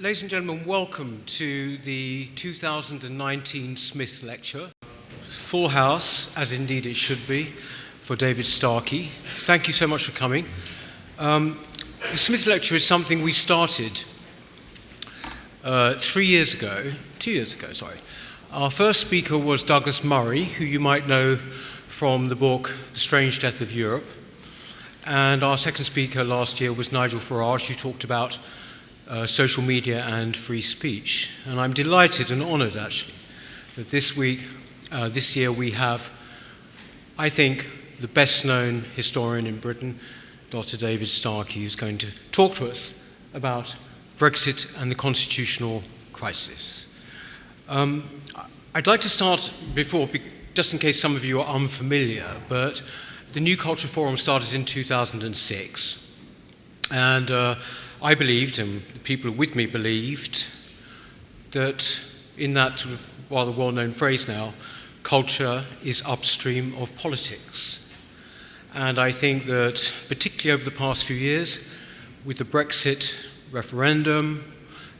Ladies and gentlemen, welcome to the 2019 Smith Lecture. Full house, as indeed it should be, for David Starkey. Thank you so much for coming. The Smith Lecture is something we started 2 years ago. Our first speaker was Douglas Murray, who you might know from the book The Strange Death of Europe. And our second speaker last year was Nigel Farage, who talked about social media and free speech. And I'm delighted and honoured, actually, that this year we have, I think, the best-known historian in Britain, Dr. David Starkey, who's going to talk to us about Brexit and the constitutional crisis. I'd like to start before, just in case some of you are unfamiliar, but the New Culture Forum started in 2006, and I believed, and the people with me believed, that in that sort of rather well-known phrase now, culture is upstream of politics. And I think that, particularly over the past few years, with the Brexit referendum,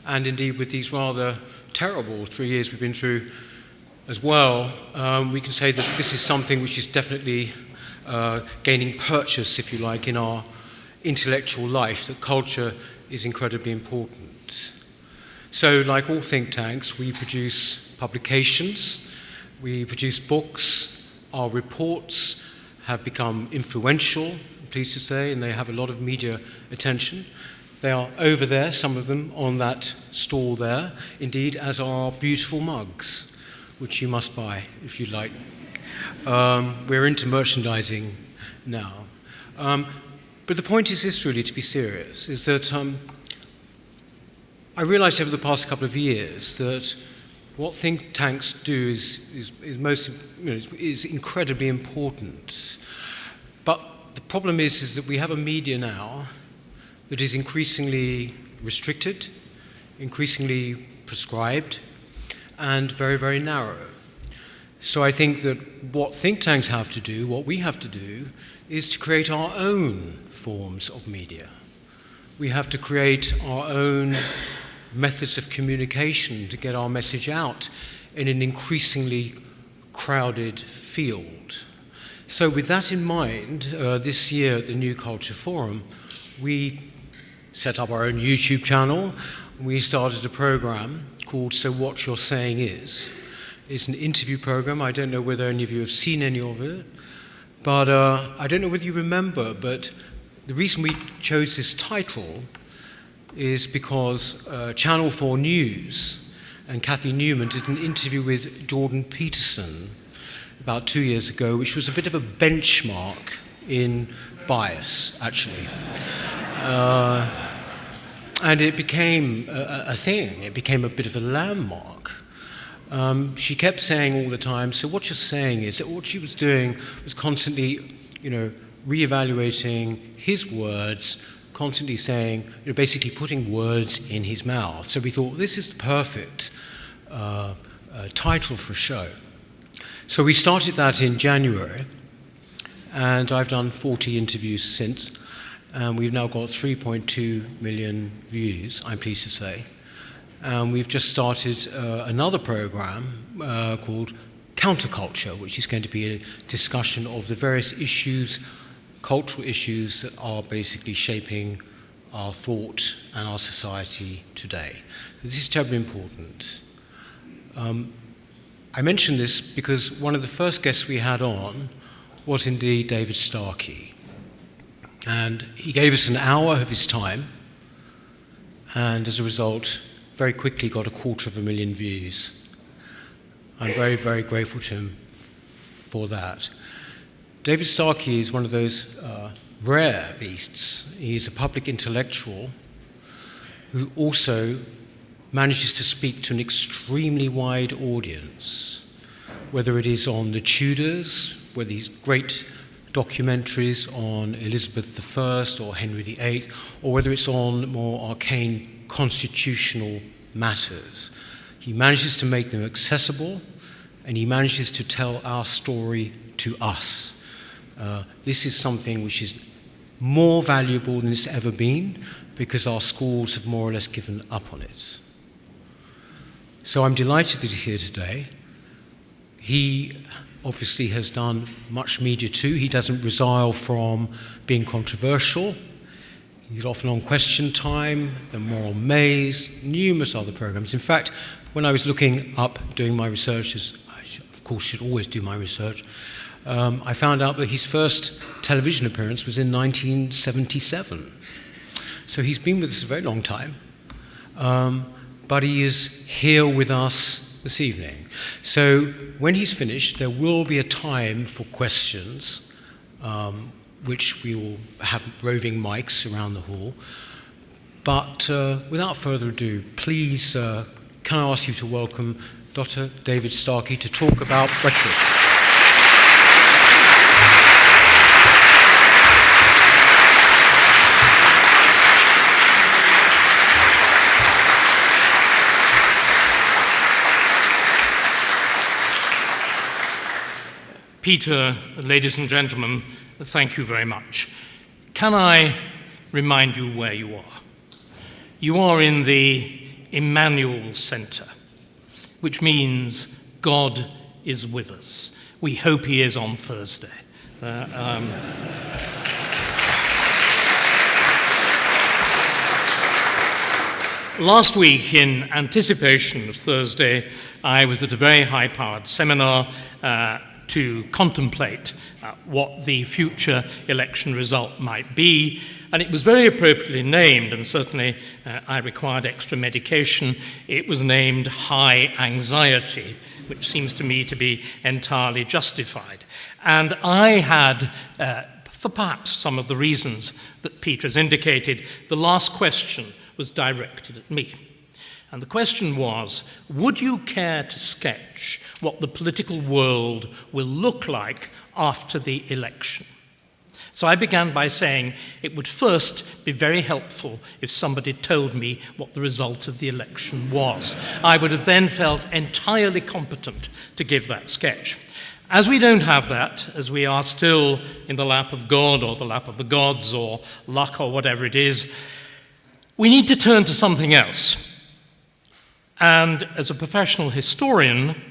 and indeed with these rather terrible 3 years we've been through as well, we can say that this is something which is definitely gaining purchase, if you like, in our intellectual life, that culture is incredibly important. So, like all think tanks, we produce publications, we produce books, our reports have become influential, I'm pleased to say, and they have a lot of media attention. They are over there, some of them, on that stall there, indeed, as are our beautiful mugs, which you must buy if you like. We're into merchandising now. But the point is this, really, to be serious, is that I realized over the past couple of years that what think tanks do is incredibly important. But the problem is that we have a media now that is increasingly restricted, increasingly prescribed, and very, very narrow. So I think that what think tanks have to do, what we have to do, is to create our own forms of media. We have to create our own methods of communication to get our message out in an increasingly crowded field. So with that in mind, this year at the New Culture Forum, we set up our own YouTube channel. We started a program called So What You're Saying Is. It's an interview program. I don't know whether any of you have seen any of it, but I don't know whether you remember, but the reason we chose this title is because Channel 4 News and Cathy Newman did an interview with Jordan Peterson about 2 years ago, which was a bit of a benchmark in bias, actually. And it became a thing. It became a bit of a landmark. She kept saying all the time, so what you're saying is that what she was doing was constantly, reevaluating his words, constantly saying, basically putting words in his mouth. So we thought, this is the perfect title for a show. So we started that in January, and I've done 40 interviews since, and we've now got 3.2 million views, I'm pleased to say. And we've just started another program called Counterculture, which is going to be a discussion of the various issues, cultural issues that are basically shaping our thought and our society today. This is terribly important. I mention this because one of the first guests we had on was indeed David Starkey. And he gave us an hour of his time, and as a result, very quickly got 250,000 views. I'm very, very grateful to him for that. David Starkey is one of those rare beasts. He's a public intellectual who also manages to speak to an extremely wide audience, whether it is on the Tudors, whether these great documentaries on Elizabeth I or Henry VIII, or whether it's on more arcane constitutional matters. He manages to make them accessible, and he manages to tell our story to us. This is something which is more valuable than it's ever been because our schools have more or less given up on it. So I'm delighted that he's here today. He obviously has done much media too. He doesn't resile from being controversial. He's often on Question Time, The Moral Maze, numerous other programs. In fact, when I was looking up, doing my research, as I of course should always do my research, I found out that his first television appearance was in 1977. So he's been with us a very long time, but he is here with us this evening. So when he's finished, there will be a time for questions, which we will have roving mics around the hall. But without further ado, please, can I ask you to welcome Dr. David Starkey to talk about Brexit. Peter, ladies and gentlemen, thank you very much. Can I remind you where you are? You are in the Emmanuel Centre, which means God is with us. We hope he is on Thursday. Last week, in anticipation of Thursday, I was at a very high-powered seminar to contemplate what the future election result might be, and it was very appropriately named, and certainly I required extra medication. It was named high anxiety, which seems to me to be entirely justified. And I had, for perhaps some of the reasons that Peter has indicated, the last question was directed at me. And the question was, would you care to sketch what the political world will look like after the election? So I began by saying it would first be very helpful if somebody told me what the result of the election was. I would have then felt entirely competent to give that sketch. As we don't have that, as we are still in the lap of God or the lap of the gods or luck or whatever it is, we need to turn to something else. And as a professional historian,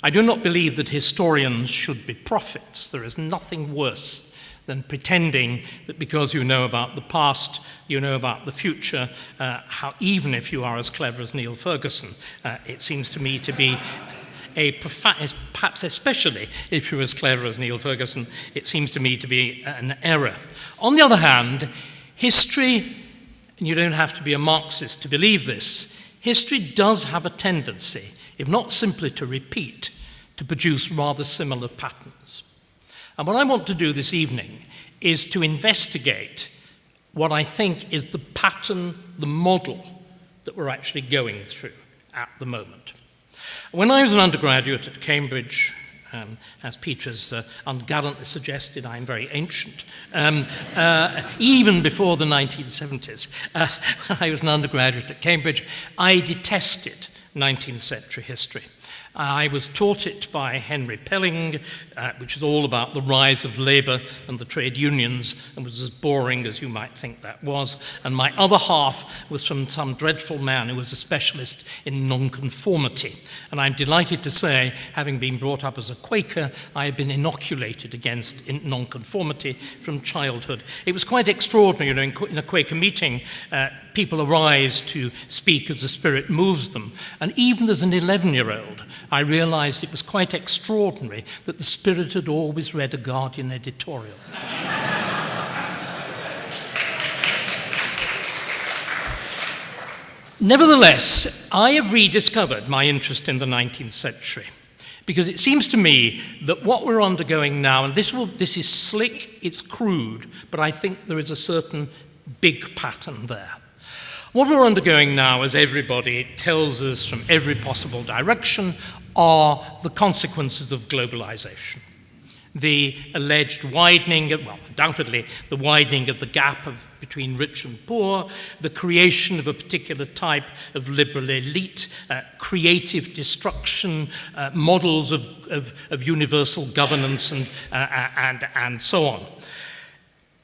I do not believe that historians should be prophets. There is nothing worse than pretending that because you know about the past, you know about the future, even if you are as clever as Neil Ferguson. It seems to me to be perhaps especially if you're as clever as Neil Ferguson, it seems to me to be an error. On the other hand, history, and you don't have to be a Marxist to believe this, history does have a tendency, if not simply to repeat, to produce rather similar patterns. And what I want to do this evening is to investigate what I think is the pattern, the model that we're actually going through at the moment. When I was an undergraduate at Cambridge, as Peter has ungallantly suggested, I'm very ancient. Even before the 1970s, when I was an undergraduate at Cambridge, I detested 19th century history. I was taught it by Henry Pelling, which is all about the rise of labour and the trade unions, and was as boring as you might think that was. And my other half was from some dreadful man who was a specialist in nonconformity. And I'm delighted to say, having been brought up as a Quaker, I have been inoculated against nonconformity from childhood. It was quite extraordinary, in a Quaker meeting, people arise to speak as the Spirit moves them. And even as an 11-year-old, I realized it was quite extraordinary that the Spirit had always read a Guardian editorial. Nevertheless, I have rediscovered my interest in the 19th century, because it seems to me that what we're undergoing now, and this is slick, it's crude, but I think there is a certain big pattern there. What we're undergoing now, as everybody tells us from every possible direction, are the consequences of globalization. The alleged widening, undoubtedly the widening of the gap between rich and poor, the creation of a particular type of liberal elite, creative destruction, models of, universal governance, and so on.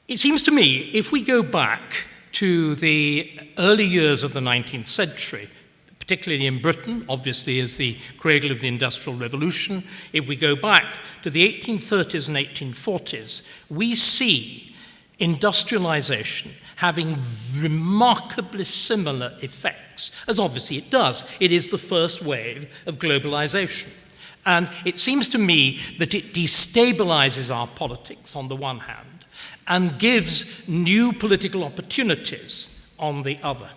It seems to me, if we go back to the early years of the 19th century, particularly in Britain, obviously as the cradle of the Industrial Revolution, if we go back to the 1830s and 1840s, we see industrialization having remarkably similar effects, as obviously it does. It is the first wave of globalization. And it seems to me that it destabilizes our politics on the one hand and gives new political opportunities on the other.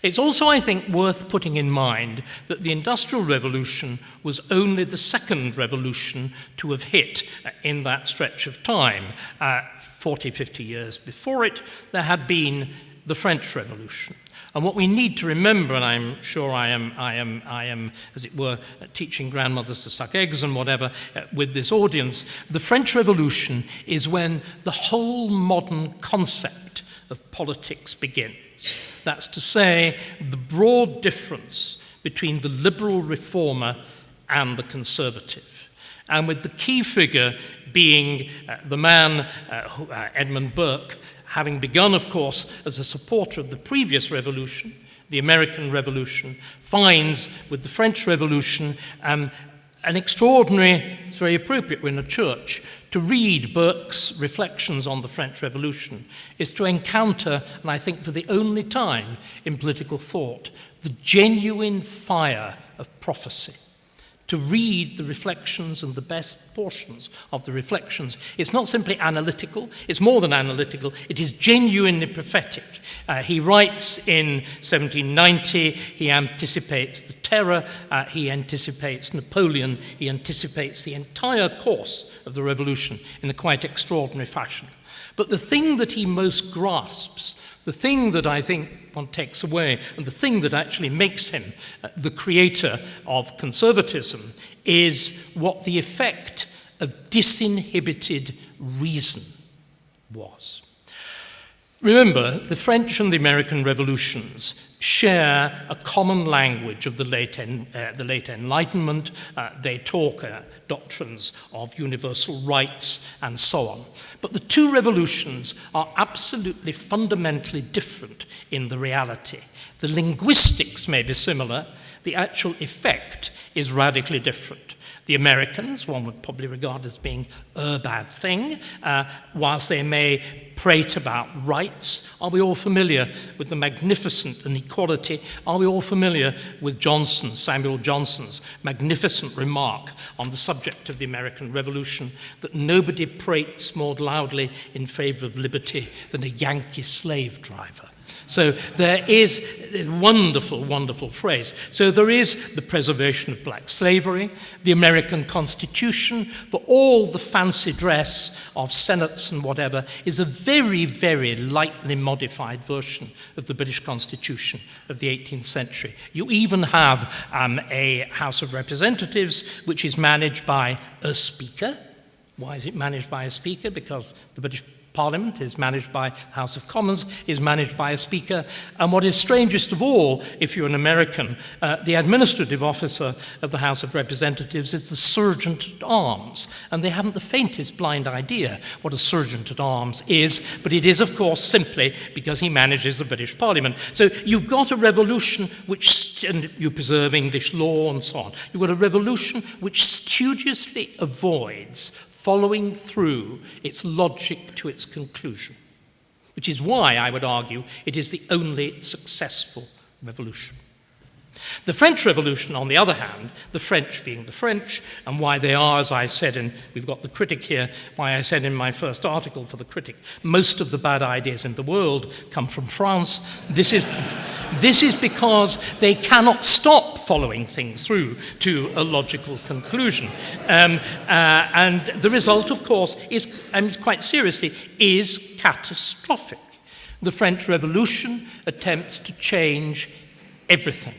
It's also, I think, worth putting in mind that the Industrial Revolution was only the second revolution to have hit in that stretch of time. 40, 50 years before it, there had been the French Revolution. And what we need to remember, and I'm sure I am, as it were, teaching grandmothers to suck eggs and whatever with this audience, the French Revolution is when the whole modern concept of politics begins. That's to say, the broad difference between the liberal reformer and the conservative. And with the key figure being the man, Edmund Burke, having begun, of course, as a supporter of the previous revolution, the American Revolution, finds with the French Revolution an extraordinary, it's very appropriate, we're in a church, to read Burke's reflections on the French Revolution is to encounter, and I think for the only time in political thought, the genuine fire of prophecy. To read the reflections and the best portions of the reflections. It's not simply analytical, it's more than analytical, it is genuinely prophetic. He writes in 1790, he anticipates the terror, he anticipates Napoleon, he anticipates the entire course of the revolution in a quite extraordinary fashion. But the thing that he most grasps, the thing that I think one takes away, and the thing that actually makes him the creator of conservatism, is what the effect of disinhibited reason was. Remember, the French and the American revolutions share a common language of the late Enlightenment. They talk doctrines of universal rights and so on. But the two revolutions are absolutely fundamentally different in the reality. The linguistics may be similar, the actual effect is radically different. The Americans, one would probably regard as being a bad thing, whilst they may prate about rights. Are we all familiar with the magnificent inequality? Are we all familiar with Samuel Johnson's magnificent remark on the subject of the American Revolution, that nobody prates more loudly in favor of liberty than a Yankee slave driver? So there is this wonderful, wonderful phrase. So there is the preservation of black slavery, the American Constitution, for all the fancy dress of senates and whatever, is a very, very lightly modified version of the British Constitution of the 18th century. You even have a House of Representatives which is managed by a speaker. Why is it managed by a speaker? Because the British Parliament is managed by the House of Commons, is managed by a speaker. And what is strangest of all, if you're an American, the administrative officer of the House of Representatives is the Sergeant at Arms. And they haven't the faintest blind idea what a Sergeant at Arms is, but it is, of course, simply because he manages the British Parliament. So you've got a revolution and you preserve English law and so on. You've got a revolution which studiously avoids following through its logic to its conclusion, which is why, I would argue, it is the only successful revolution. The French Revolution, on the other hand, the French being the French, and why they are, as I said, and we've got the critic here, why I said in my first article for the critic, most of the bad ideas in the world come from France. This is because they cannot stop following things through to a logical conclusion. And the result, of course, is, and quite seriously, is catastrophic. The French Revolution attempts to change everything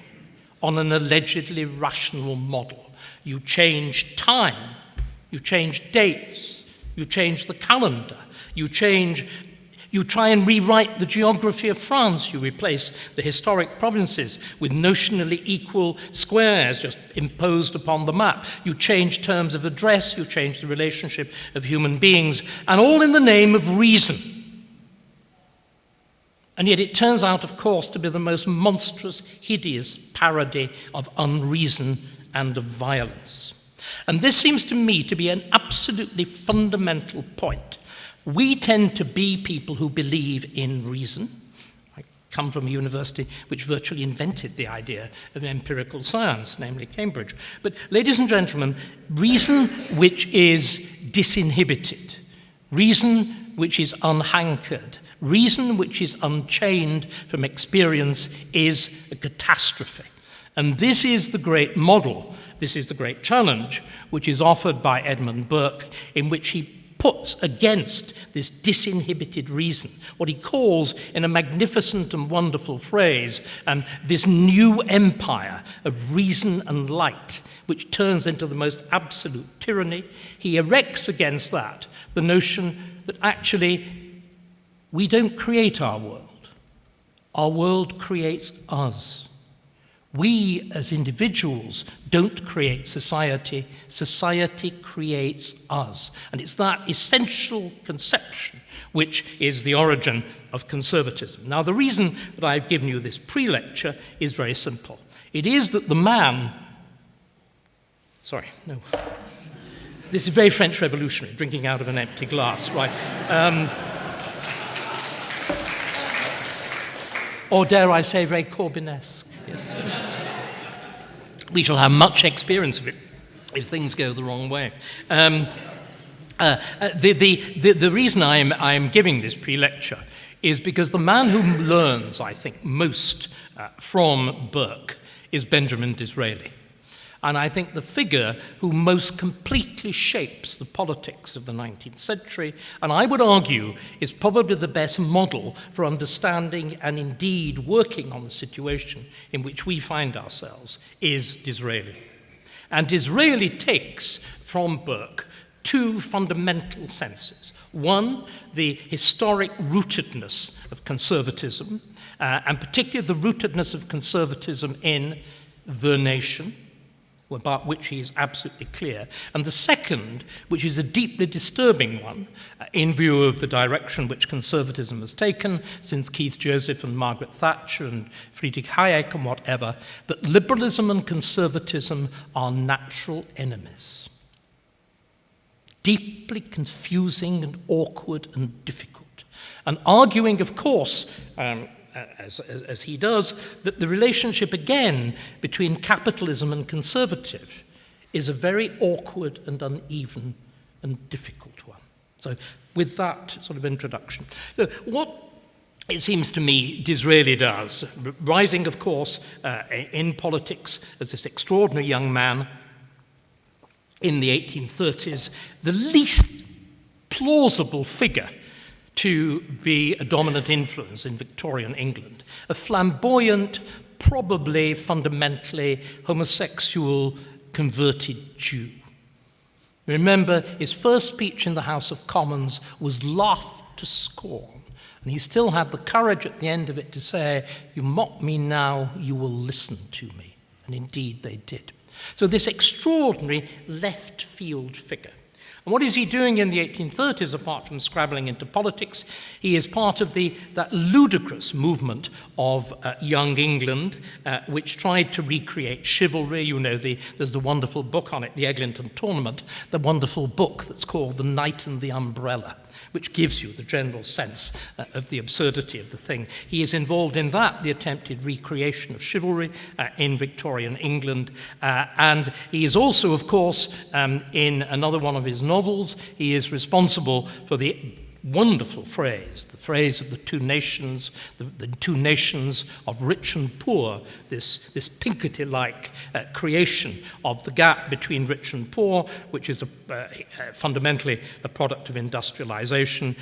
on an allegedly rational model. You change time, you change dates, you change the calendar, you change You try and rewrite the geography of France. You replace the historic provinces with notionally equal squares just imposed upon the map. You change terms of address, you change the relationship of human beings, and all in the name of reason. And yet it turns out, of course, to be the most monstrous, hideous parody of unreason and of violence. And this seems to me to be an absolutely fundamental point. We tend to be people who believe in reason. I come from a university which virtually invented the idea of empirical science, namely Cambridge. But, ladies and gentlemen, reason which is disinhibited, reason which is unhankered, reason which is unchained from experience is a catastrophe. And this is the great model, this is the great challenge, which is offered by Edmund Burke, in which he puts against this disinhibited reason what he calls, in a magnificent and wonderful phrase, this new empire of reason and light, which turns into the most absolute tyranny. He erects against that the notion that actually we don't create our world creates us. We, as individuals, don't create society. Society creates us. And it's that essential conception which is the origin of conservatism. Now, the reason that I've given you this pre-lecture is very simple. It is that the man... Sorry, no. This is very French revolutionary, drinking out of an empty glass, right? Or dare I say, very Corbynesque. Yes. We shall have much experience of it if things go the wrong way. The reason I'm giving this pre-lecture is because the man who learns, I think, most from Burke is Benjamin Disraeli. And I think the figure who most completely shapes the politics of the 19th century, and I would argue is probably the best model for understanding and indeed working on the situation in which we find ourselves, is Disraeli. And Disraeli takes from Burke two fundamental senses. One, the historic rootedness of conservatism, and particularly the rootedness of conservatism in the nation, about which he is absolutely clear. And the second, which is a deeply disturbing one, in view of the direction which conservatism has taken since Keith Joseph and Margaret Thatcher and Friedrich Hayek and whatever, that liberalism and conservatism are natural enemies. Deeply confusing and awkward and difficult. And arguing, of course, as he does, that the relationship, again, between capitalism and conservative is a very awkward and uneven and difficult one. So with that sort of introduction, what it seems to me Disraeli does, rising, of course, in politics as this extraordinary young man in the 1830s, the least plausible figure to be a dominant influence in Victorian England, a flamboyant, probably fundamentally homosexual, converted Jew. Remember, his first speech in the House of Commons was laughed to scorn, and he still had the courage at the end of it to say, "You mock me now, you will listen to me." And indeed they did. So this extraordinary left-field figure. And what is he doing in the 1830s, apart from scrabbling into politics? He is part of that ludicrous movement of Young England, which tried to recreate chivalry. You know, there's the wonderful book on it, the Eglinton Tournament, the wonderful book that's called The Knight and the Umbrella, which gives you the general sense of the absurdity of the thing. He is involved in that, the attempted recreation of chivalry in Victorian England. And he is also, of course, in another one of his novels, he is responsible for the wonderful phrase, the phrase of the two nations, the two nations of rich and poor, this Pinkerty-like creation of the gap between rich and poor, which is fundamentally a product of industrialization,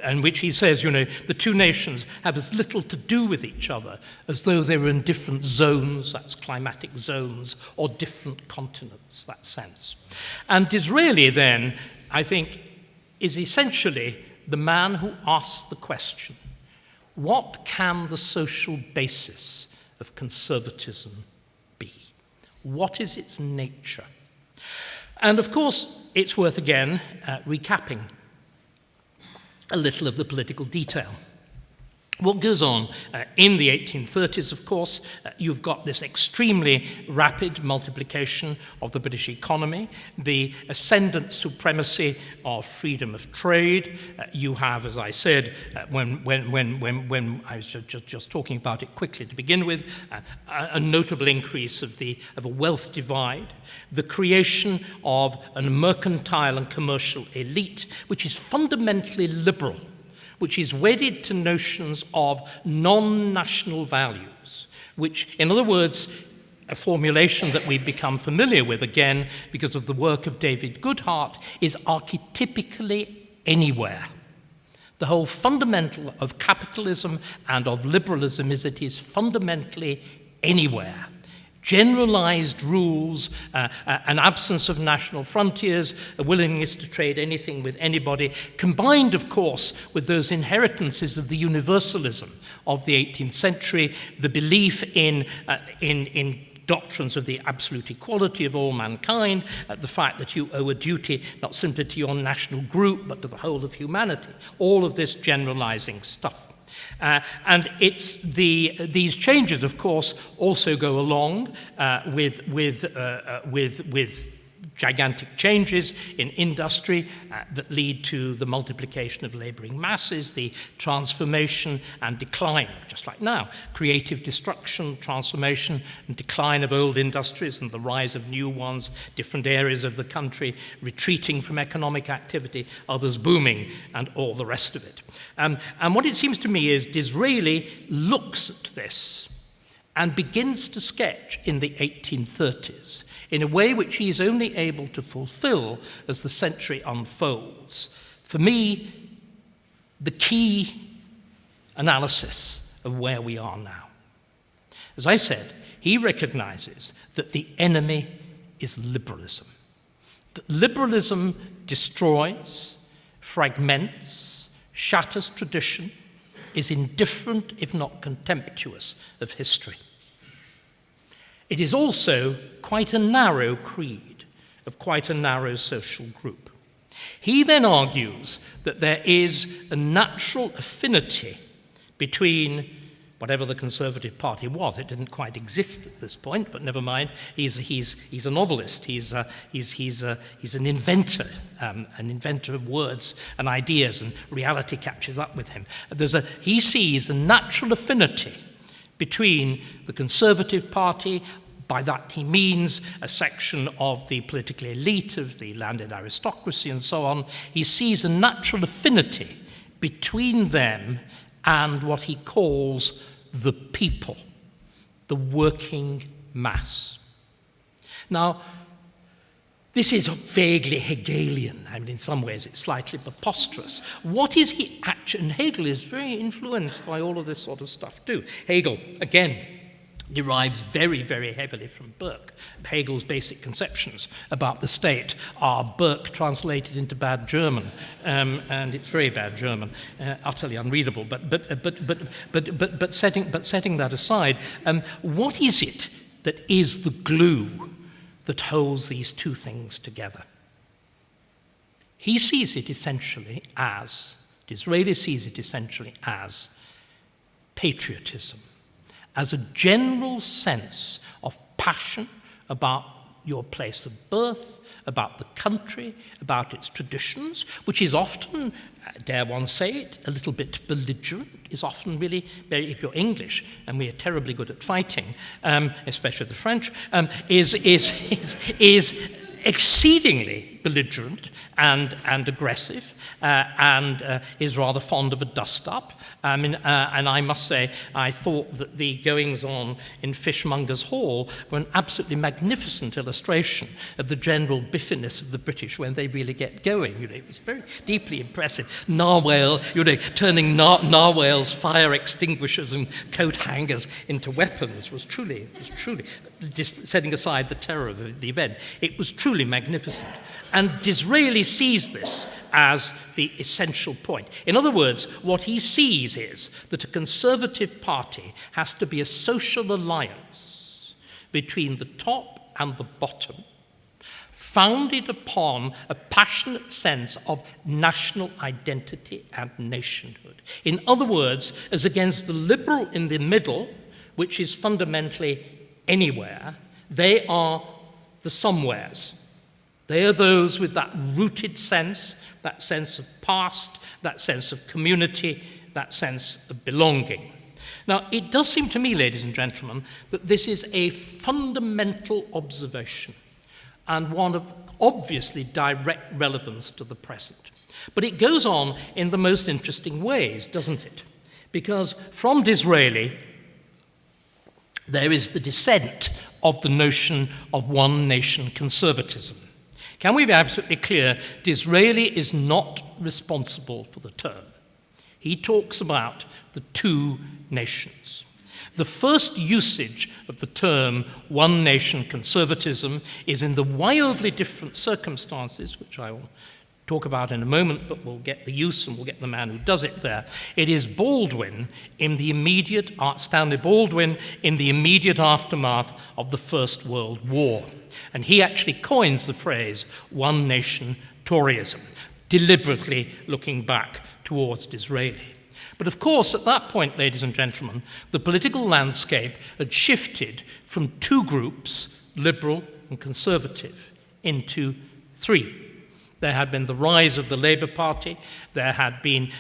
and which he says, you know, the two nations have as little to do with each other as though they were in different zones, that's climatic zones, or different continents, that sense. And Disraeli then, I think, is essentially the man who asks the question, what can the social basis of conservatism be? What is its nature? And of course, it's worth again recapping a little of the political detail. What goes on in the 1830s, of course, you've got this extremely rapid multiplication of the British economy, the ascendant supremacy of freedom of trade. You have, as I said, when I was just talking about it quickly to begin with, a notable increase of a wealth divide, the creation of a mercantile and commercial elite, which is fundamentally liberal, which is wedded to notions of non-national values, which, in other words, a formulation that we've become familiar with, again, because of the work of David Goodhart, is archetypically anywhere. The whole fundamental of capitalism and of liberalism is it is fundamentally anywhere. Generalized rules, an absence of national frontiers, a willingness to trade anything with anybody, combined, of course, with those inheritances of the universalism of the 18th century, the belief in doctrines of the absolute equality of all mankind, the fact that you owe a duty not simply to your national group, but to the whole of humanity, all of this generalizing stuff. And it's these changes, of course, also go along with gigantic changes in industry that lead to the multiplication of labouring masses, the transformation and decline, just like now, creative destruction, transformation and decline of old industries and the rise of new ones, different areas of the country retreating from economic activity, others booming, and all the rest of it. And what it seems to me is Disraeli looks at this and begins to sketch in the 1830s in a way which he is only able to fulfill as the century unfolds. For me, the key analysis of where we are now. As I said, he recognizes that the enemy is liberalism. That liberalism destroys, fragments, shatters tradition, is indifferent, if not contemptuous, of history. It is also quite a narrow creed of quite a narrow social group. He then argues that there is a natural affinity between whatever the Conservative Party was. It didn't quite exist at this point, but never mind. He's a novelist. He's an inventor of words and ideas, and reality catches up with him. He sees a natural affinity between the Conservative Party. By that he means a section of the political elite, of the landed aristocracy and so on. He sees a natural affinity between them and what he calls the people, the working mass. Now, this is vaguely Hegelian. I mean, in some ways it's slightly preposterous. What is he actually... And Hegel is very influenced by all of this sort of stuff too. Hegel, again, derives very, very heavily from Burke. Hegel's basic conceptions about the state are Burke translated into bad German, and it's very bad German, utterly unreadable. But setting that aside, what is it that is the glue that holds these two things together? He sees it essentially as, Disraeli sees it essentially as patriotism, as a general sense of passion about your place of birth, about the country, about its traditions, which is often, dare one say it, a little bit belligerent, is often really, if you're English, and we are terribly good at fighting, especially the French, is exceedingly belligerent and aggressive, and is rather fond of a dust-up, And I must say, I thought that the goings-on in Fishmongers Hall were an absolutely magnificent illustration of the general biffiness of the British when they really get going. It was very deeply impressive. Narwhal, turning narwhals, fire extinguishers, and coat hangers into weapons was truly, just setting aside the terror of the event, it was truly magnificent. And Disraeli sees this as the essential point. In other words, what he sees is that a Conservative Party has to be a social alliance between the top and the bottom, founded upon a passionate sense of national identity and nationhood. In other words, as against the liberal in the middle, which is fundamentally anywhere, they are the somewheres. They are those with that rooted sense, that sense of past, that sense of community, that sense of belonging. Now, it does seem to me, ladies and gentlemen, that this is a fundamental observation and one of obviously direct relevance to the present. But it goes on in the most interesting ways, doesn't it? Because from Disraeli, there is the descent of the notion of one nation conservatism. Can we be absolutely clear? Disraeli is not responsible for the term. He talks about the two nations. The first usage of the term one nation conservatism is in the wildly different circumstances, which I will talk about in a moment, but we'll get the use and we'll get the man who does it there. It is Baldwin in the immediate, Stanley Baldwin in the immediate aftermath of the First World War. And he actually coins the phrase one nation Toryism, deliberately looking back towards Disraeli. But of course, at that point, ladies and gentlemen, the political landscape had shifted from two groups, liberal and conservative, into three. There had been the rise of the Labour Party. There had been,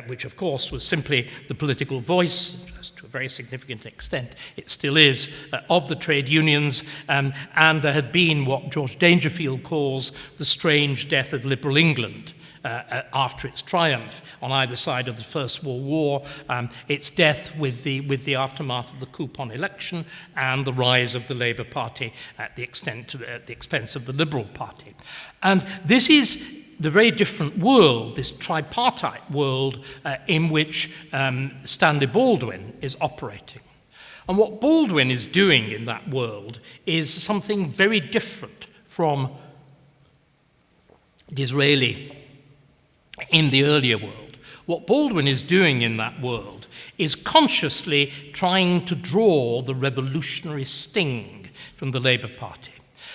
which of course was simply the political voice, to a very significant extent, it still is, of the trade unions. And there had been what George Dangerfield calls the strange death of liberal England. After its triumph on either side of the First World War, its death with the aftermath of the coup on election and the rise of the Labour Party at the expense of the Liberal Party. And this is the very different world, this tripartite world in which Stanley Baldwin is operating. And what Baldwin is doing in that world is something very different from Disraeli in the earlier world. What Baldwin is doing in that world is consciously trying to draw the revolutionary sting from the Labour Party.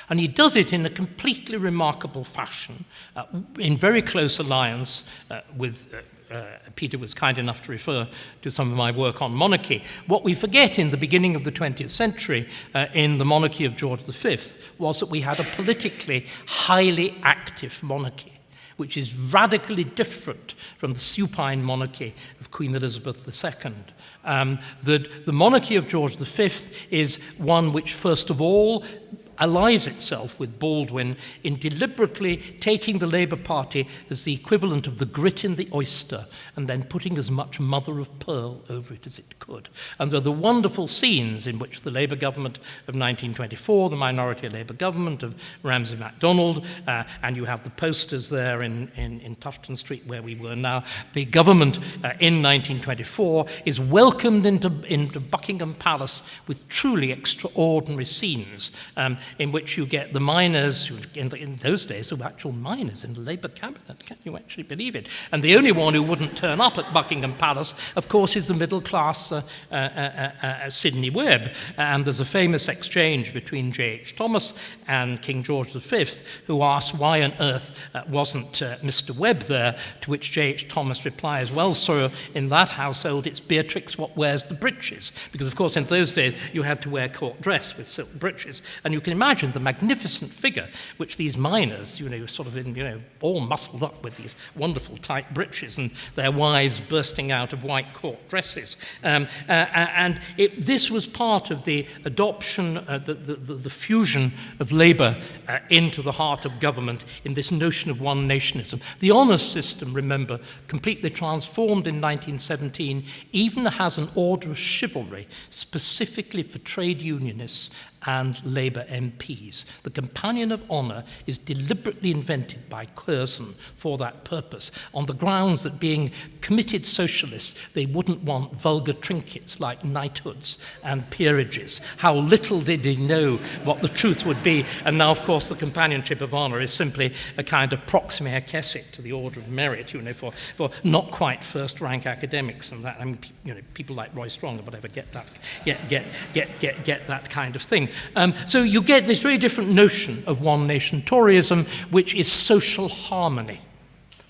And he does it in a completely remarkable fashion, in very close alliance with Peter was kind enough to refer to some of my work on monarchy. What we forget in the beginning of the 20th century, in the monarchy of George V, was that we had a politically highly active monarchy, which is radically different from the supine monarchy of Queen Elizabeth II. The monarchy of George V is one which, first of all, allies itself with Baldwin in deliberately taking the Labour Party as the equivalent of the grit in the oyster and then putting as much mother of pearl over it as it could. And there are the wonderful scenes in which the Labour government of 1924, the minority Labour government of Ramsay MacDonald, and you have the posters there in Tufton Street where we were now, the government in 1924 is welcomed into Buckingham Palace with truly extraordinary scenes, in which you get the miners, in those days there were actual miners in the Labour cabinet, can you actually believe it? And the only one who wouldn't turn up at Buckingham Palace, of course, is the middle-class Sidney Webb. And there's a famous exchange between J.H. Thomas and King George V, who asks why on earth wasn't Mr. Webb there, to which J.H. Thomas replies, well, sir, in that household it's Beatrix what wears the breeches. Because, of course, in those days you had to wear court dress with silk breeches. And you can imagine the magnificent figure which these miners, sort of all muscled up with these wonderful tight breeches and their wives bursting out of white court dresses. This was part of the adoption, the fusion of labour into the heart of government in this notion of one nationism. The honours system, remember, completely transformed in 1917, even has an order of chivalry specifically for trade unionists and Labour MPs. The Companion of Honour is deliberately invented by Curzon for that purpose, on the grounds that being committed socialists, they wouldn't want vulgar trinkets like knighthoods and peerages. How little did they know what the truth would be. And now, of course, the Companionship of Honour is simply a kind of proxima cessit to the Order of Merit, for not quite first-rank academics and that. I mean, people like Roy Strong or whatever get that kind of thing. So you get this very different notion of one nation Toryism, which is social harmony,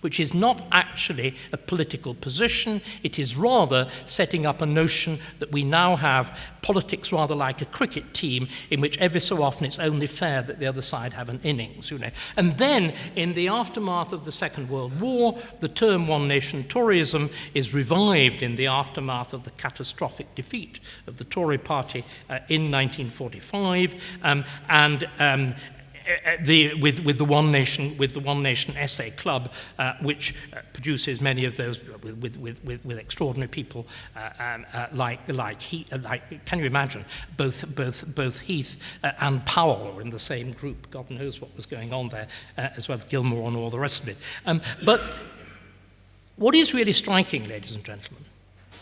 which is not actually a political position. It is rather setting up a notion that we now have politics rather like a cricket team, in which every so often it's only fair that the other side have an innings. And then, in the aftermath of the Second World War, the term one nation Toryism is revived in the aftermath of the catastrophic defeat of the Tory party in 1945, with the One Nation Essay Club, which produces many of those with extraordinary people like Heath. Can you imagine? Both Heath and Powell were in the same group. God knows what was going on there, as well as Gilmore and all the rest of it. But what is really striking, ladies and gentlemen,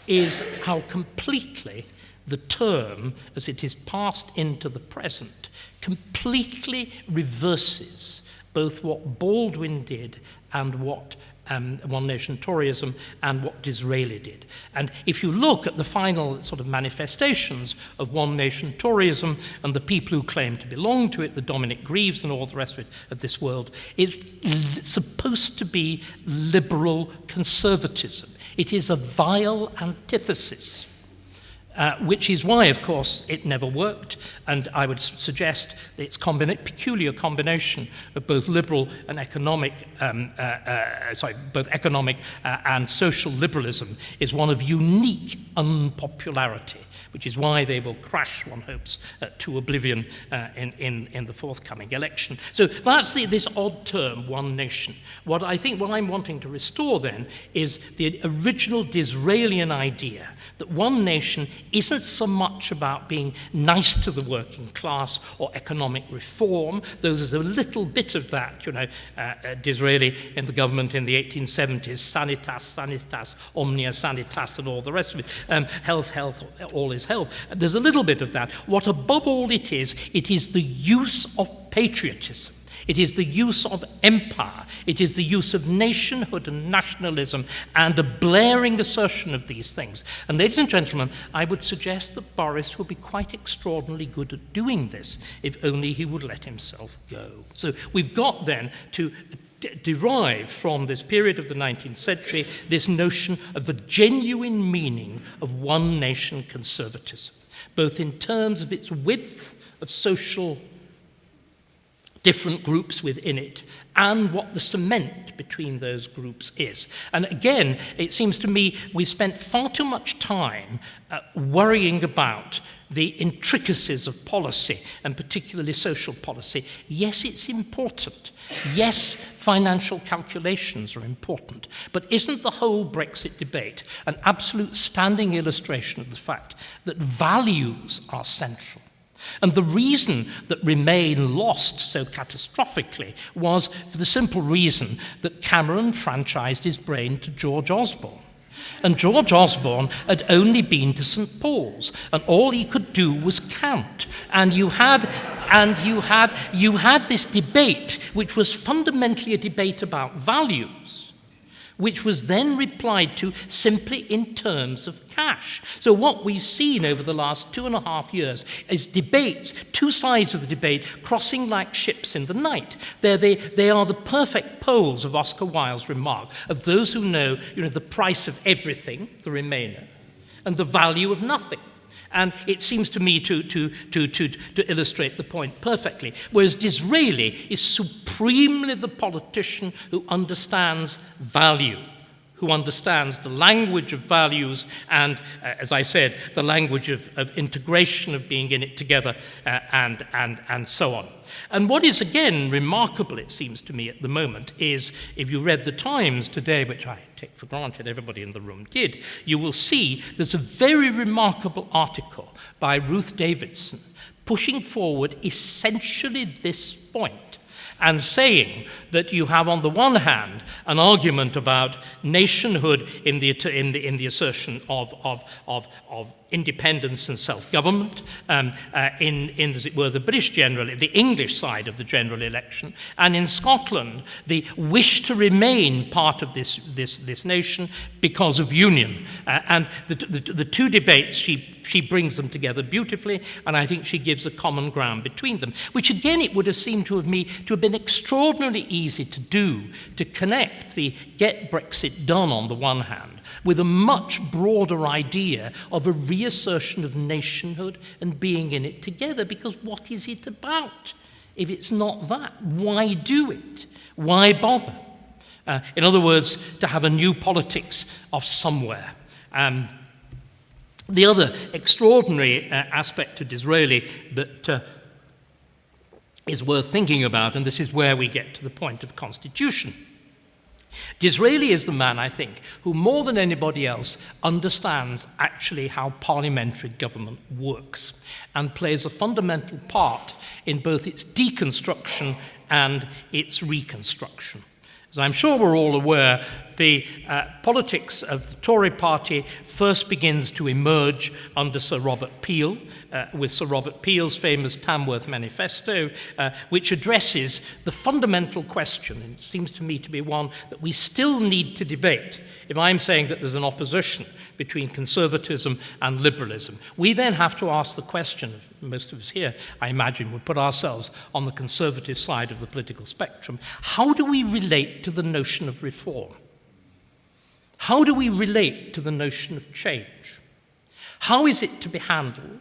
is how completely the term, as it is passed into the present, completely reverses both what Baldwin did and what One Nation Toryism and what Disraeli did. And if you look at the final sort of manifestations of One Nation Toryism and the people who claim to belong to it, the Dominic Greaves and all the rest of this world, it's supposed to be liberal conservatism. It is a vile antithesis. Which is why, of course, it never worked, and I would suggest its peculiar combination of both liberal and economic, both economic and social liberalism is one of unique unpopularity, which is why they will crash, one hopes, to oblivion in the forthcoming election. So that's this odd term, one nation. What I'm wanting to restore then is the original Disraelian idea that one nation isn't so much about being nice to the working class or economic reform. There's a little bit of that, Disraeli in the government in the 1870s, sanitas, omnia sanitas, and all the rest of it. Health, all is health. There's a little bit of that. What above all it is the use of patriotism. It is the use of empire. It is the use of nationhood and nationalism and a blaring assertion of these things. And ladies and gentlemen, I would suggest that Boris will be quite extraordinarily good at doing this if only he would let himself go. So we've got then to derive from this period of the 19th century this notion of the genuine meaning of one nation conservatism, both in terms of its width of social different groups within it, and what the cement between those groups is. And again, it seems to me we spent far too much time worrying about the intricacies of policy, and particularly social policy. Yes, it's important. Yes, financial calculations are important. But isn't the whole Brexit debate an absolute standing illustration of the fact that values are central? And the reason that Remain lost so catastrophically was for the simple reason that Cameron franchised his brain to George Osborne. And George Osborne had only been to St. Paul's, and all he could do was count. And you had this debate, which was fundamentally a debate about values, which was then replied to simply in terms of cash. So what we've seen over the last 2.5 years is debates, two sides of the debate, crossing like ships in the night. They are the perfect poles of Oscar Wilde's remark of those who know, the price of everything, the Remainer, and the value of nothing. And it seems to me to illustrate the point perfectly. Whereas Disraeli is supremely the politician who understands value, who understands the language of values and, as I said, the language of integration, of being in it together, and so on. And what is, again, remarkable, it seems to me, at the moment is, if you read the Times today, which I take for granted everybody in the room did, you will see there's a very remarkable article by Ruth Davidson pushing forward essentially this point, and saying that you have, on the one hand, an argument about nationhood in the assertion of independence and self-government, in, as it were, the British general, the English side of the general election, and in Scotland, the wish to remain part of this nation because of union. And the two debates, she brings them together beautifully, and I think she gives a common ground between them, which again it would have seemed to have been extraordinarily easy to do, to connect the get Brexit done on the one hand with a much broader idea of a reassertion of nationhood and being in it together, because what is it about? If it's not that, why do it? Why bother? In other words, to have a new politics of somewhere. The other extraordinary aspect to Disraeli that is worth thinking about, and this is where we get to the point of constitution. Disraeli is the man, I think, who more than anybody else understands actually how parliamentary government works and plays a fundamental part in both its deconstruction and its reconstruction. As I'm sure we're all aware, the politics of the Tory party first begins to emerge under Sir Robert Peel, with Sir Robert Peel's famous Tamworth Manifesto, which addresses the fundamental question, and it seems to me to be one that we still need to debate. If I'm saying that there's an opposition between conservatism and liberalism, we then have to ask the question, most of us here, I imagine, would put ourselves on the conservative side of the political spectrum. How do we relate to the notion of reform? How do we relate to the notion of change? How is it to be handled?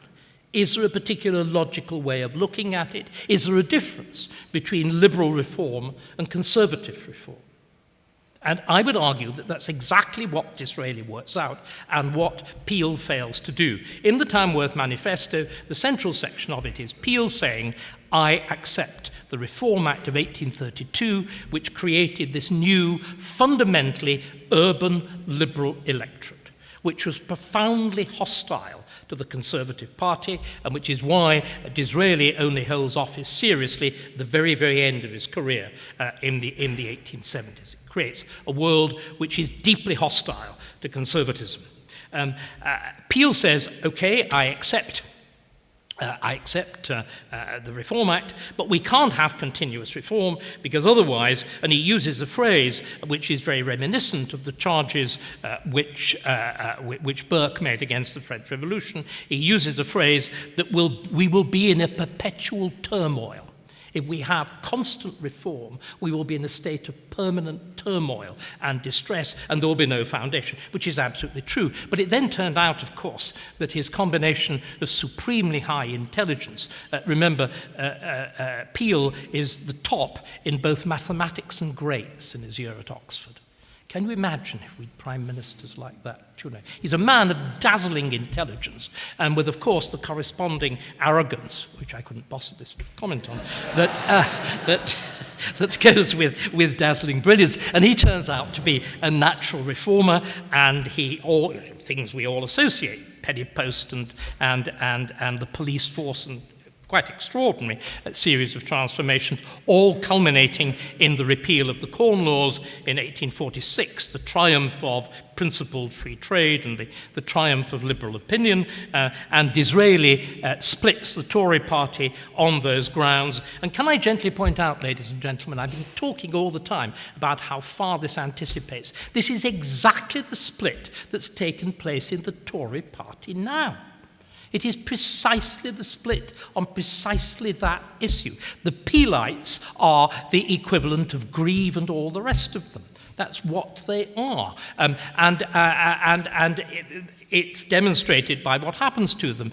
Is there a particular logical way of looking at it? Is there a difference between liberal reform and conservative reform? And I would argue that that's exactly what Disraeli works out and what Peel fails to do. In the Tamworth Manifesto, the central section of it is Peel saying, I accept the Reform Act of 1832, which created this new, fundamentally urban liberal electorate, which was profoundly hostile to the Conservative Party, and which is why Disraeli only holds office seriously at the very, very end of his career in the 1870s. It creates a world which is deeply hostile to conservatism. Peel says, okay, I accept the Reform Act, but we can't have continuous reform because otherwise, and he uses a phrase which is very reminiscent of the charges which Burke made against the French Revolution. He uses a phrase that we will be in a perpetual turmoil. If we have constant reform, we will be in a state of permanent turmoil and distress, and there will be no foundation, which is absolutely true. But it then turned out, of course, that his combination of supremely high intelligence, remember, Peel is the top in both mathematics and greats in his year at Oxford. Can you imagine if we had prime ministers like that? He's a man of dazzling intelligence, and with, of course, the corresponding arrogance, which I couldn't possibly comment on, that goes with dazzling brilliance. And he turns out to be a natural reformer, and things we all associate, penny post and the police force, and quite extraordinary series of transformations, all culminating in the repeal of the Corn Laws in 1846, the triumph of principled free trade and the triumph of liberal opinion, and Disraeli splits the Tory party on those grounds. And can I gently point out, ladies and gentlemen, I've been talking all the time about how far this anticipates. This is exactly the split that's taken place in the Tory party now. It is precisely the split on precisely that issue. The Peelites are the equivalent of Grieve and all the rest of them. That's what they are. It's demonstrated by what happens to them.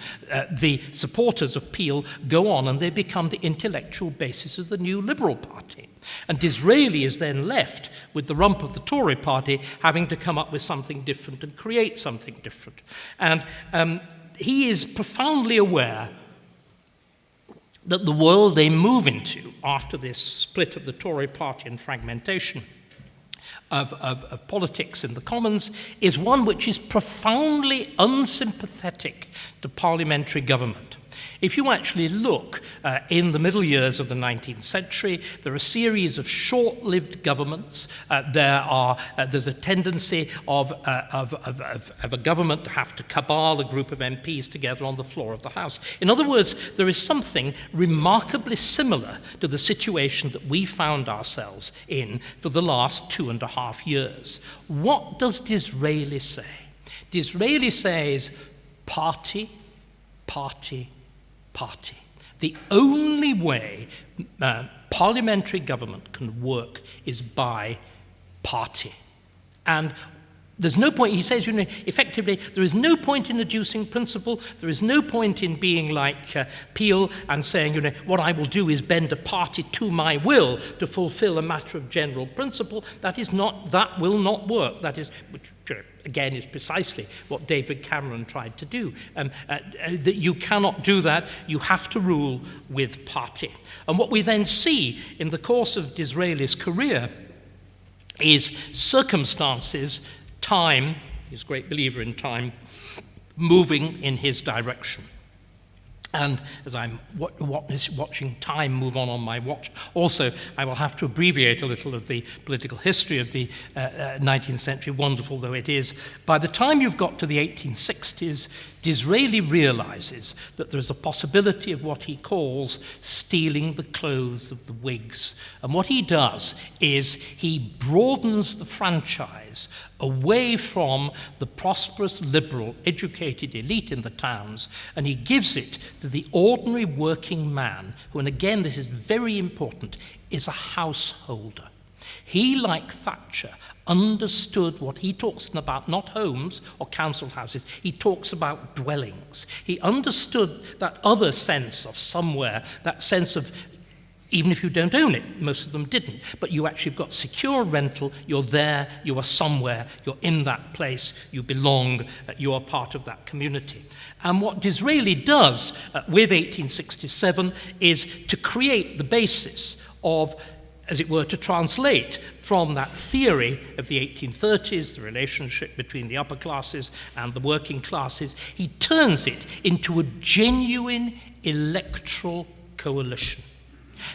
The supporters of Peel go on and they become the intellectual basis of the new Liberal Party. And Disraeli is then left with the rump of the Tory party having to come up with something different and create something different. And he is profoundly aware that the world they move into after this split of the Tory party and fragmentation of politics in the Commons is one which is profoundly unsympathetic to parliamentary government. If you actually look in the middle years of the 19th century, there are a series of short-lived governments. There's a tendency of a government to have to cabal a group of MPs together on the floor of the House. In other words, there is something remarkably similar to the situation that we found ourselves in for the last 2.5 years. What does Disraeli say? Disraeli says, party, party, party. The only way parliamentary government can work is by party. And there's no point, he says, effectively, there is no point in adducing principle, there is no point in being like Peel and saying, what I will do is bend a party to my will to fulfill a matter of general principle. That will not work. That is, which again is precisely what David Cameron tried to do. That you cannot do that, you have to rule with party. And what we then see in the course of Disraeli's career is circumstances, time, he's a great believer in time, moving in his direction. And as I'm watching time move on my watch, also I will have to abbreviate a little of the political history of the 19th century, wonderful though it is. By the time you've got to the 1860s, Disraeli realizes that there's a possibility of what he calls stealing the clothes of the Whigs. And what he does is he broadens the franchise away from the prosperous, liberal, educated elite in the towns, and he gives it to the ordinary working man, who, and again this is very important, is a householder. He, like Thatcher, understood what he talks about, not homes or council houses, he talks about dwellings. He understood that other sense of somewhere, that sense of, even if you don't own it, most of them didn't, but you actually have got secure rental, you're there, you are somewhere, you're in that place, you belong, you are part of that community. And what Disraeli does with 1867 is to create the basis of, as it were, to translate from that theory of the 1830s, the relationship between the upper classes and the working classes, he turns it into a genuine electoral coalition.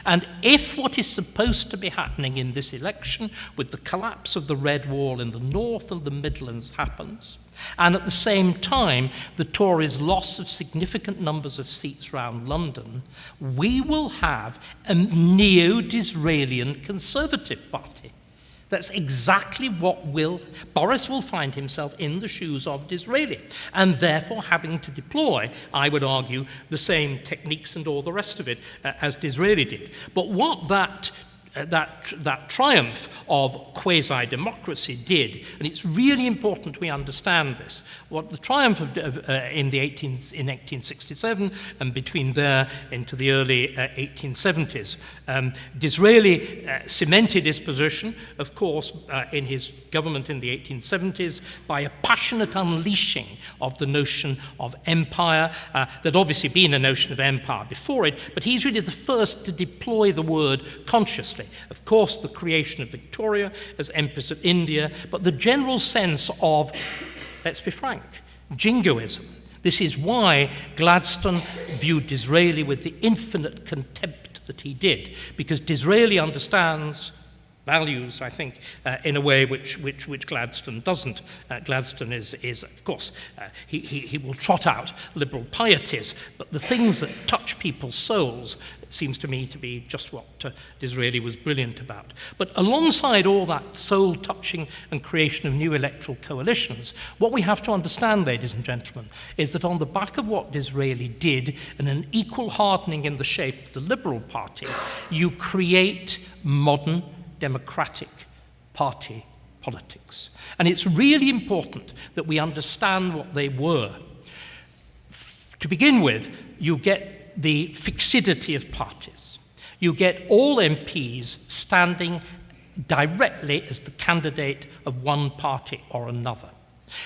And if what is supposed to be happening in this election, with the collapse of the Red Wall in the North and the Midlands happens, and at the same time the Tories' loss of significant numbers of seats around London, we will have a neo-Disraelian Conservative Party. That's exactly what Boris will find himself in the shoes of Disraeli, and therefore having to deploy, I would argue, the same techniques and all the rest of it as Disraeli did. But what that triumph of quasi-democracy did, and it's really important we understand this, what the triumph in 1867 and between there into the early 1870s, Disraeli cemented his position, of course, in his government in the 1870s by a passionate unleashing of the notion of empire. There'd obviously been a notion of empire before it, but he's really the first to deploy the word consciously. Of course, the creation of Victoria as Empress of India, but the general sense of, let's be frank, jingoism. This is why Gladstone viewed Disraeli with the infinite contempt that he did, because Disraeli understands values, I think, in a way which Gladstone doesn't. Gladstone is of course, he will trot out liberal pieties, but the things that touch people's souls, it seems to me to be just what Disraeli was brilliant about. But alongside all that soul-touching and creation of new electoral coalitions, what we have to understand, ladies and gentlemen, is that on the back of what Disraeli did, and an equal hardening in the shape of the Liberal Party, you create modern democratic party politics. And it's really important that we understand what they were. To begin with, you get the fixity of parties. You get all MPs standing directly as the candidate of one party or another.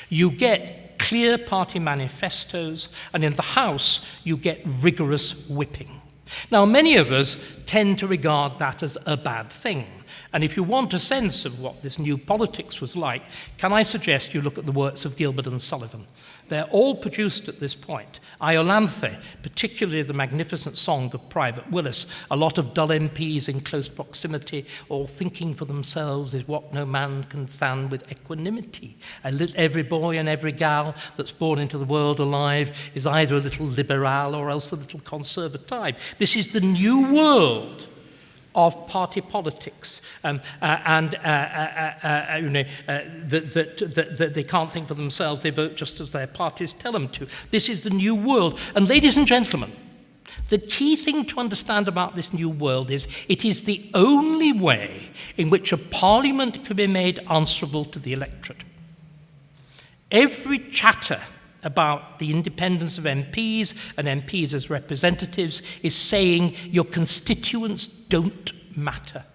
You get clear party manifestos, and in the House, you get rigorous whipping. Now, many of us tend to regard that as a bad thing. And if you want a sense of what this new politics was like, can I suggest you look at the works of Gilbert and Sullivan? They're all produced at this point. Iolanthe, particularly the magnificent song of Private Willis, a lot of dull MPs in close proximity, all thinking for themselves is what no man can stand with equanimity. Every boy and every gal that's born into the world alive is either a little liberal or else a little conservative. This is the new world of party politics, that they can't think for themselves, they vote just as their parties tell them to. This is the new world. And ladies and gentlemen, the key thing to understand about this new world is it is the only way in which a parliament can be made answerable to the electorate. Every chatter about the independence of MPs and MPs as representatives is saying your constituents don't matter.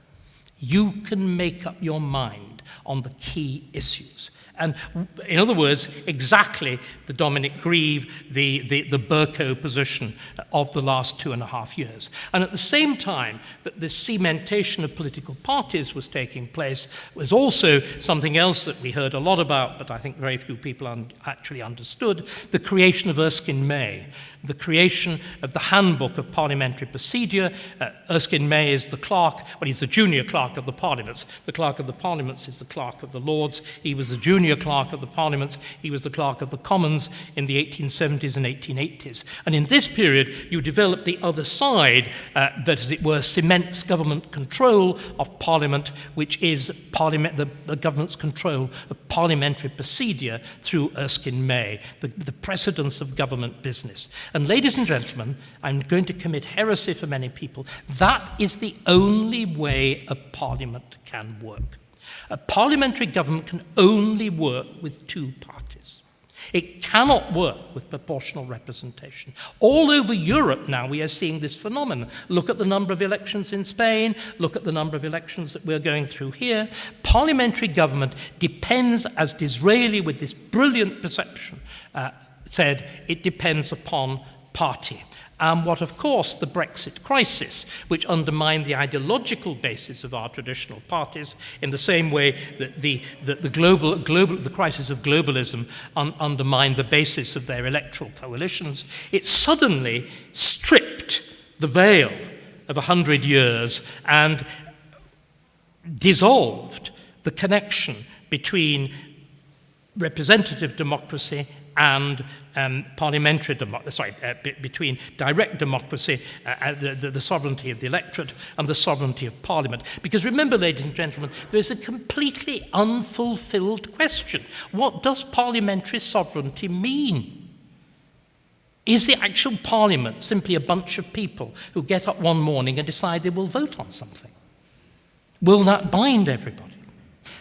You can make up your mind on the key issues. And in other words, exactly the Dominic Grieve, the Burko position of the last 2.5 years. And at the same time that this cementation of political parties was taking place, was also something else that we heard a lot about, but I think very few people actually understood, the creation of Erskine May, the creation of the Handbook of Parliamentary Procedure. Erskine May is the clerk, well, he's the junior clerk of the Parliaments. The clerk of the Parliaments is the clerk of the Lords. He was the junior clerk of the Parliaments. He was the clerk of the Commons in the 1870s and 1880s. And in this period, you develop the other side that, as it were, cements government control of Parliament, which is the government's control of parliamentary procedure through Erskine May, the precedence of government business. And ladies and gentlemen, I'm going to commit heresy for many people. That is the only way a parliament can work. A parliamentary government can only work with two parties. It cannot work with proportional representation. All over Europe now we are seeing this phenomenon. Look at the number of elections in Spain, look at the number of elections that we're going through here. Parliamentary government depends, as Disraeli with this brilliant perception said, it depends upon party. And what, of course, the Brexit crisis, which undermined the ideological basis of our traditional parties, in the same way that the crisis of globalism undermined the basis of their electoral coalitions, it suddenly stripped the veil of 100 years and dissolved the connection between representative democracy and parliamentary democracy, between direct democracy, the sovereignty of the electorate, and the sovereignty of Parliament. Because remember, ladies and gentlemen, there is a completely unfulfilled question. What does parliamentary sovereignty mean? Is the actual Parliament simply a bunch of people who get up one morning and decide they will vote on something? Will that bind everybody?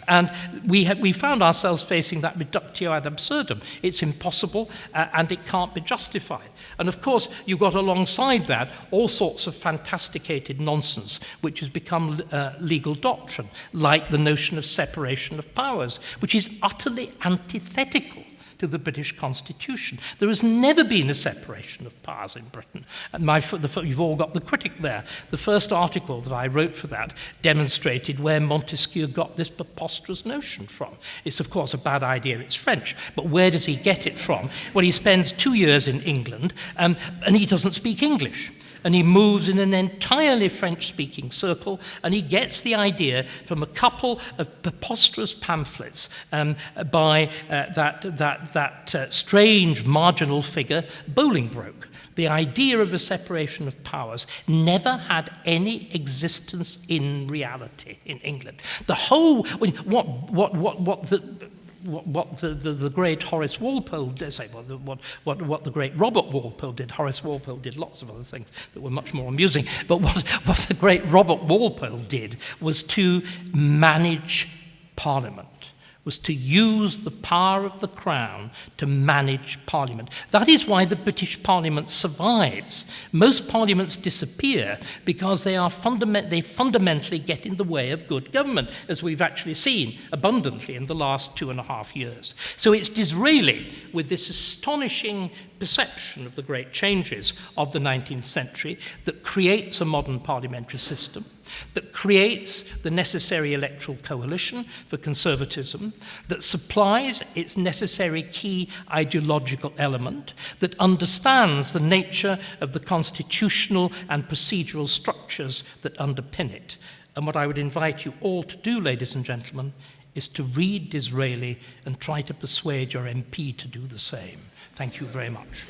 And we found ourselves facing that reductio ad absurdum. It's impossible and it can't be justified. And of course, you've got alongside that all sorts of fantasticated nonsense, which has become legal doctrine, like the notion of separation of powers, which is utterly antithetical to the British Constitution. There has never been a separation of powers in Britain. And you've all got the critic there. The first article that I wrote for that demonstrated where Montesquieu got this preposterous notion from. It's, of course, a bad idea. It's French. But where does he get it from? Well, he spends 2 years in England, and he doesn't speak English. And he moves in an entirely French-speaking circle, and he gets the idea from a couple of preposterous pamphlets by that strange marginal figure, Bolingbroke. The idea of a separation of powers never had any existence in reality in England. The whole what the great Horace Walpole did, what the great Robert Walpole did. Horace Walpole did lots of other things that were much more amusing, but what the great Robert Walpole did was to manage Parliament. was to use the power of the Crown to manage Parliament. That is why the British Parliament survives. Most parliaments disappear because they fundamentally get in the way of good government, as we've actually seen abundantly in the last 2.5 years. So it's Disraeli, with this astonishing perception of the great changes of the 19th century, that creates a modern parliamentary system, that creates the necessary electoral coalition for conservatism, that supplies its necessary key ideological element, that understands the nature of the constitutional and procedural structures that underpin it. And what I would invite you all to do, ladies and gentlemen, is to read Disraeli and try to persuade your MP to do the same. Thank you very much.